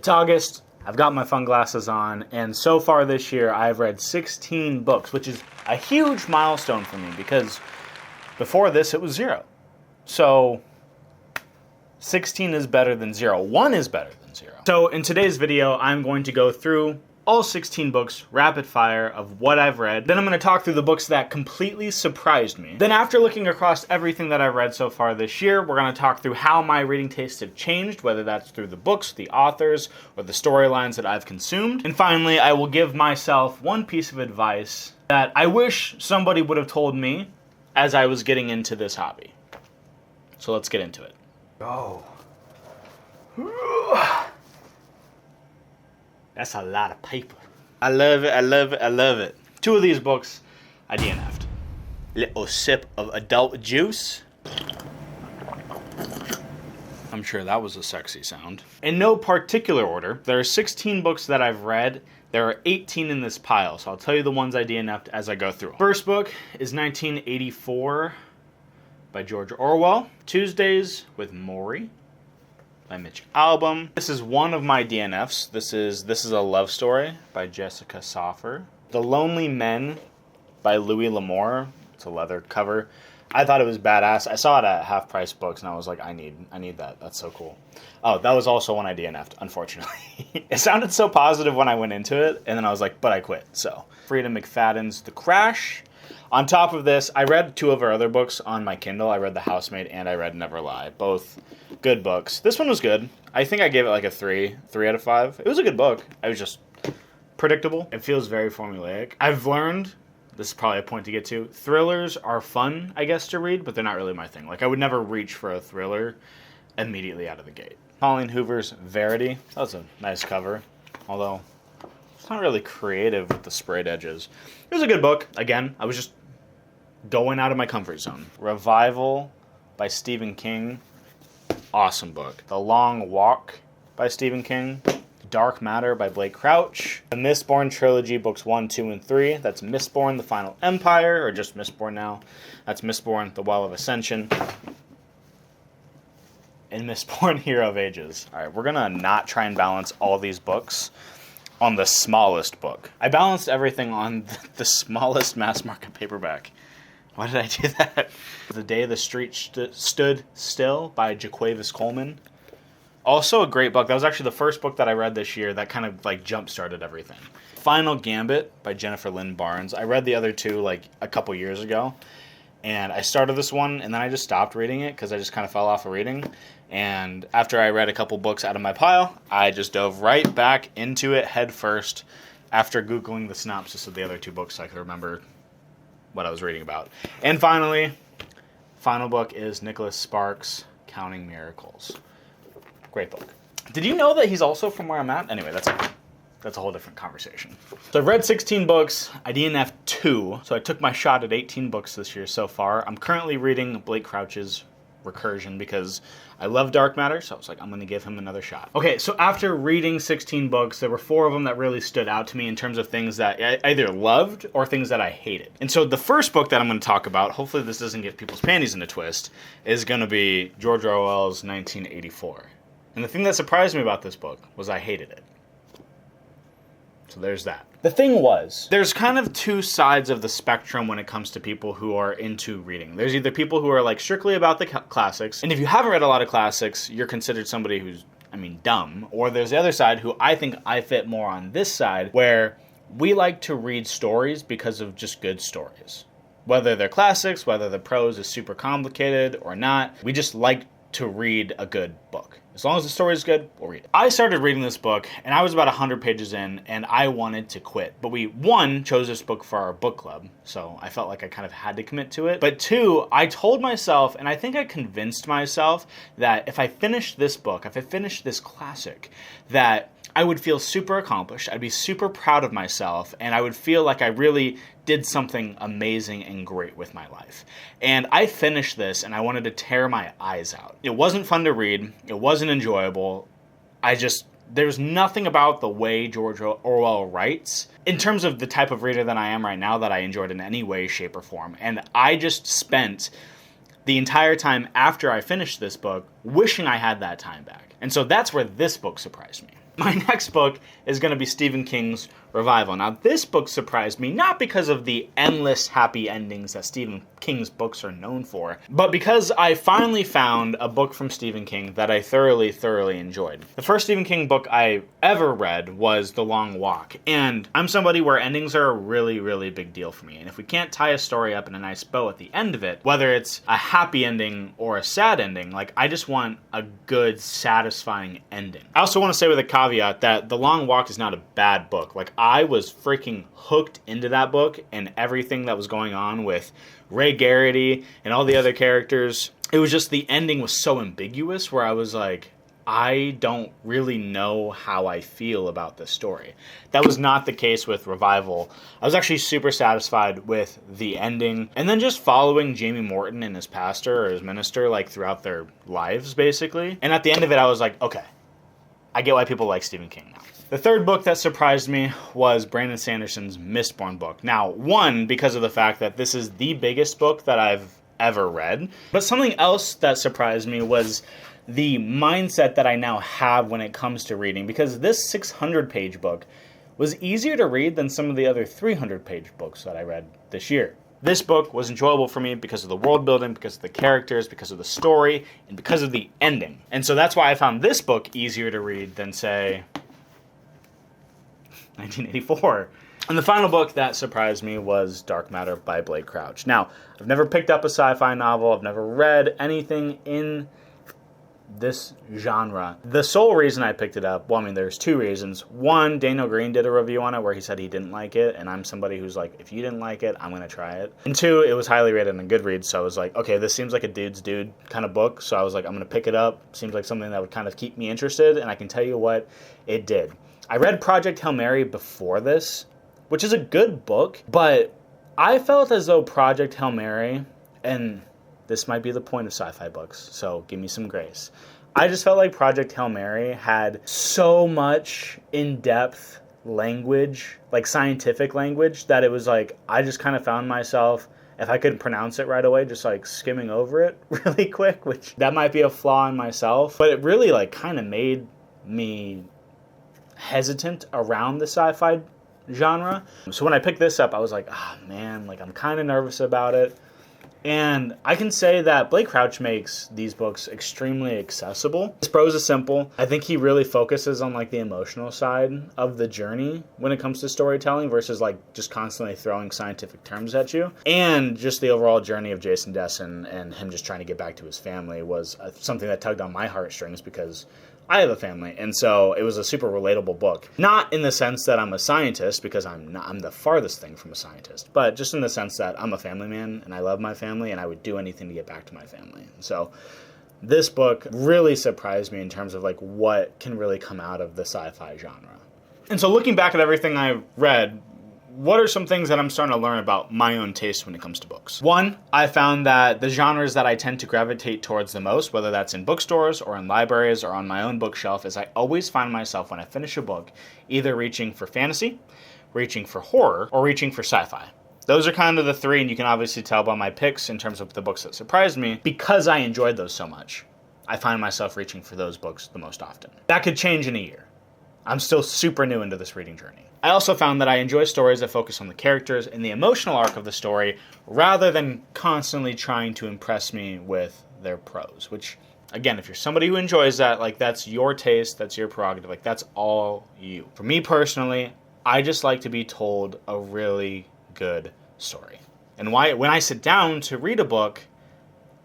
It's August, I've got my fun glasses on, and so far this year I've read 16 books, which is a huge milestone for me because before this it was 0. So 16 is better than 0. 1 is better than 0. So in today's video, I'm going to go through all 16 books, rapid fire, of what I've read. Then I'm going to talk through the books that completely surprised me. Then after looking across everything that I've read so far this year, we're going to talk through how my reading tastes have changed, whether that's through the books, the authors, or the storylines that I've consumed. And finally, I will give myself one piece of advice that I wish somebody would have told me as I was getting into this hobby. So let's get into it. Go. That's a lot of paper. I love it, I love it, I love it. 2 of these books, I DNF'd. Little sip of adult juice. I'm sure that was a sexy sound. In no particular order, there are 16 books that I've read. There are 18 in this pile, so I'll tell you the ones I DNF'd as I go through. First book is 1984 by George Orwell. Tuesdays with Morrie by Mitch Albom. This is one of my DNFs. This is a love story by Jessica Soffer. The Lonely Men by Louis L'Amour. It's a leather cover. I thought it was badass. I saw it at Half Price Books and I was like, I need that. That's so cool. Oh, that was also one I DNF'd, unfortunately. It sounded so positive when I went into it, and then I was like, but I quit. So, Freida McFadden's The Crash. On top of this, I read 2 of her other books on my Kindle. I read The Housemaid and I read Never Lie. Both good books. This one was good. I think I gave it like a 3 out of 5. It was a good book. It was just predictable. It feels very formulaic. I've learned, this is probably a point to get to, thrillers are fun, I guess, to read, but they're not really my thing. Like, I would never reach for a thriller immediately out of the gate. Colleen Hoover's Verity. That was a nice cover, although it's not really creative with the sprayed edges. It was a good book. Again, I was just going out of my comfort zone. Revival by Stephen King. Awesome book. The Long Walk by Stephen King. Dark Matter by Blake Crouch. The Mistborn trilogy, books 1, 2, and 3. That's Mistborn, The Final Empire, or just Mistborn now. That's Mistborn, The Well of Ascension. And Mistborn, Hero of Ages. Alright, we're gonna not try and balance all these books on the smallest book. I balanced everything on the smallest mass market paperback. Why did I do that? The Day the Street Stood Still by Jaquavis Coleman. Also a great book. That was actually the first book that I read this year that kind of like jump-started everything. Final Gambit by Jennifer Lynn Barnes. I read the other 2 like a couple years ago. And I started this one and then I just stopped reading it because I just kind of fell off of reading. And after I read a couple books out of my pile, I just dove right back into it head first after Googling the synopsis of the other 2 books so I could remember what I was reading about. And finally, final book is Nicholas Sparks' Counting Miracles. Great book. Did you know that he's also from where I'm at? Anyway, that's a whole different conversation. So I've read 16 books. I DNF'd 2. So I took my shot at 18 books this year so far. I'm currently reading Blake Crouch's Recursion because I love Dark Matter, so I was like, I'm going to give him another shot. Okay, so after reading 16 books, there were 4 of them that really stood out to me in terms of things that I either loved or things that I hated. And so the first book that I'm going to talk about, hopefully this doesn't get people's panties in a twist, is going to be George Orwell's 1984. And the thing that surprised me about this book was I hated it. So there's that. The thing was, there's kind of 2 sides of the spectrum when it comes to people who are into reading. There's either people who are like strictly about the classics, and if you haven't read a lot of classics, you're considered somebody who's, dumb. Or there's the other side who I think I fit more on this side, where we like to read stories because of just good stories. Whether they're classics, whether the prose is super complicated or not, we just like to read a good book. As long as the story is good, we'll read it. I started reading this book, and I was about 100 pages in, and I wanted to quit. But we, 1, chose this book for our book club, so I felt like I kind of had to commit to it. But 2, I told myself, and I think I convinced myself, that if I finished this book, if I finished this classic, that I would feel super accomplished, I'd be super proud of myself, and I would feel like I really did something amazing and great with my life. And I finished this, and I wanted to tear my eyes out. It wasn't fun to read. It wasn't enjoyable. There's nothing about the way George Orwell writes, in terms of the type of reader that I am right now, that I enjoyed in any way, shape, or form. And I just spent the entire time after I finished this book wishing I had that time back. And so that's where this book surprised me. My next book is going to be Stephen King's Revival. Now, this book surprised me, not because of the endless happy endings that Stephen King's books are known for, but because I finally found a book from Stephen King that I thoroughly enjoyed. The first Stephen King book I ever read was The Long Walk, and I'm somebody where endings are a really big deal for me, and if we can't tie a story up in a nice bow at the end of it, whether it's a happy ending or a sad ending, like, I just want a good, satisfying ending. I also want to say with a caveat that The Long Walk is not a bad book. Like, I was freaking hooked into that book and everything that was going on with Ray Garrity and all the other characters. It was just the ending was so ambiguous where I was like, I don't really know how I feel about this story. That was not the case with Revival. I was actually super satisfied with the ending. And then just following Jamie Morton and his pastor or his minister, like, throughout their lives, basically. And at the end of it, I was like, okay, I get why people like Stephen King now. The third book that surprised me was Brandon Sanderson's Mistborn book. Now, one, because of the fact that this is the biggest book that I've ever read. But something else that surprised me was the mindset that I now have when it comes to reading, because this 600-page book was easier to read than some of the other 300-page books that I read this year. This book was enjoyable for me because of the world building, because of the characters, because of the story, and because of the ending. And so that's why I found this book easier to read than, say, 1984. And the final book that surprised me was Dark Matter by Blake Crouch. Now, I've never picked up a sci-fi novel. I've never read anything in this genre. The sole reason I picked it up, well, I mean, there's two reasons. One, Daniel Green did a review on it where he said he didn't like it, and I'm somebody who's like, if you didn't like it, I'm going to try it. And two, it was highly rated on Goodreads, so I was like, okay, this seems like a dude's dude kind of book, so I was like, I'm going to pick it up. Seems like something that would kind of keep me interested, and I can tell you what, it did. I read Project Hail Mary before this, which is a good book, but I felt as though Project Hail Mary, and this might be the point of sci-fi books, so give me some grace. I just felt like Project Hail Mary had so much in-depth language, like scientific language, that it was like, I just kind of found myself, if I couldn't pronounce it right away, just like skimming over it really quick, which that might be a flaw in myself, but it really like kind of made me hesitant around the sci-fi genre. So when I picked this up, I was like, man, like I'm kind of nervous about it. And I can say that Blake Crouch makes these books extremely accessible. His prose is simple. I think he really focuses on like the emotional side of the journey when it comes to storytelling versus like just constantly throwing scientific terms at you. And just the overall journey of Jason Dessen and him just trying to get back to his family was something that tugged on my heartstrings because I have a family, and so it was a super relatable book. Not in the sense that I'm a scientist, because I'm the farthest thing from a scientist, but just in the sense that I'm a family man, and I love my family, and I would do anything to get back to my family. So this book really surprised me in terms of like what can really come out of the sci-fi genre. And so looking back at everything I read, what are some things that I'm starting to learn about my own taste when it comes to books? One, I found that the genres that I tend to gravitate towards the most, whether that's in bookstores or in libraries or on my own bookshelf, is I always find myself when I finish a book either reaching for fantasy, reaching for horror, or reaching for sci-fi. Those are kind of the three, and you can obviously tell by my picks in terms of the books that surprised me. Because I enjoyed those so much, I find myself reaching for those books the most often. That could change in a year. I'm still super new into this reading journey. I also found that I enjoy stories that focus on the characters and the emotional arc of the story rather than constantly trying to impress me with their prose, which, again, if you're somebody who enjoys that, like, that's your taste, that's your prerogative, like, that's all you. For me personally, I just like to be told a really good story. And when I sit down to read a book,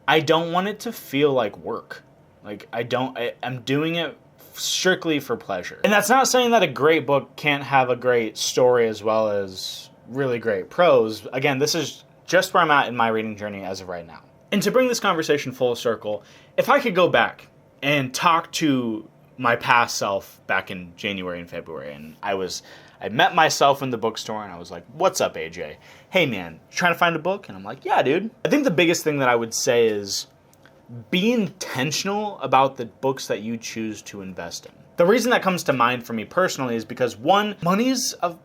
I don't want it to feel like work. Like, I'm doing it strictly for pleasure. And that's not saying that a great book can't have a great story as well as really great prose. Again, this is just where I'm at in my reading journey as of right now. And to bring this conversation full circle, if I could go back and talk to my past self back in January and February, and I met myself in the bookstore and I was like, what's up, AJ? Hey man, you trying to find a book? And I'm like, yeah, dude. I think the biggest thing that I would say is be intentional about the books that you choose to invest in. The reason that comes to mind for me personally is because, one, money is a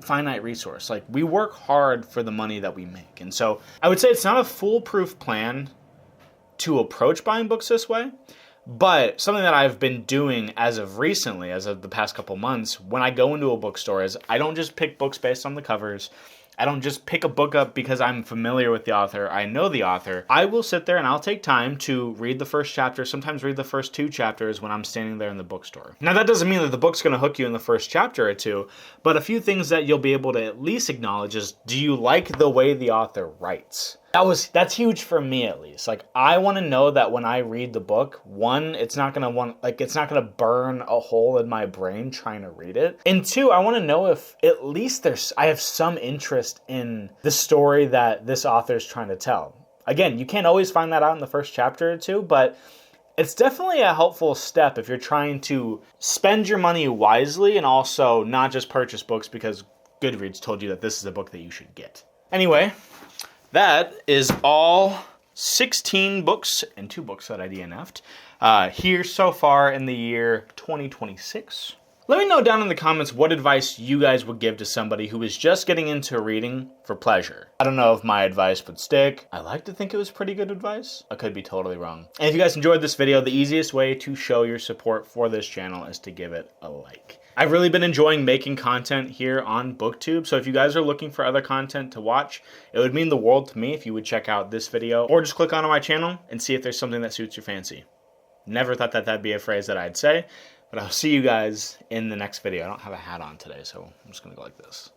finite resource. Like, we work hard for the money that we make. And so I would say it's not a foolproof plan to approach buying books this way, But something that I've been doing as of recently, as of the past couple months, when I go into a bookstore is I don't just pick books based on the covers. I don't just pick a book up because I'm familiar with the author, I know the author. I will sit there and I'll take time to read the first chapter, sometimes read the first 2 chapters when I'm standing there in the bookstore. Now that doesn't mean that the book's going to hook you in the first chapter or 2, but a few things that you'll be able to at least acknowledge is, do you like the way the author writes? That's huge for me at least. Like, I want to know that when I read the book, one, it's not gonna burn a hole in my brain trying to read it. And 2, I want to know if at least I have some interest in the story that this author is trying to tell. Again, you can't always find that out in the first chapter or 2, but it's definitely a helpful step if you're trying to spend your money wisely and also not just purchase books because Goodreads told you that this is a book that you should get. Anyway, that is all 16 books and 2 books that I DNF'd here so far in the year 2026. Let me know down in the comments what advice you guys would give to somebody who is just getting into reading for pleasure. I don't know if my advice would stick. I like to think it was pretty good advice. I could be totally wrong. And if you guys enjoyed this video, the easiest way to show your support for this channel is to give it a like. I've really been enjoying making content here on BookTube, so if you guys are looking for other content to watch, it would mean the world to me if you would check out this video or just click onto my channel and see if there's something that suits your fancy. Never thought that that'd be a phrase that I'd say, but I'll see you guys in the next video. I don't have a hat on today, so I'm just gonna go like this.